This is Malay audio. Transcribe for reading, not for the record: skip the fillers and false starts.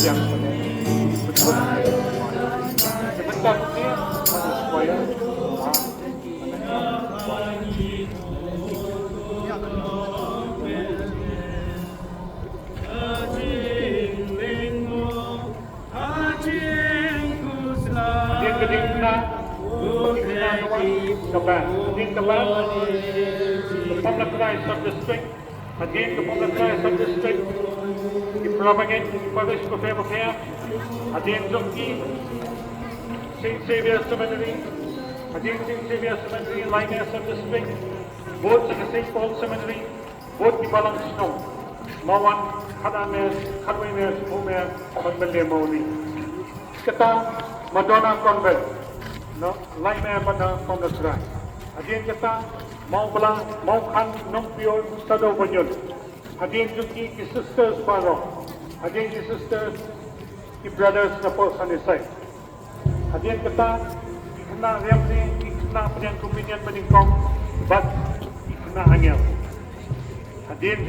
yang betul. Sebentar ni supaya kedingna kaban the Pamlakraya sub-district again the Pamlakraya sub-district the propagate Parish Mawñianglah again Zumki St. Xavier Seminary again St. Xavier Seminary Lainnya sub-district both sa St. Paul Seminary both di Balang Snow Mawan Kanames Kmie Bakhuid Magmalimauni kita Madonna Convent, no, lainnya pada Pamlakraya. Hadirin kita mau kan nong pior stado banyon. Hadirin juga ki sisters paro. Hadirin ki sisters ki brothers na po sa nisay. Hadirin kita ikna riyamni ikna penyang kuminyan meningkong but ikna angel. Hadirin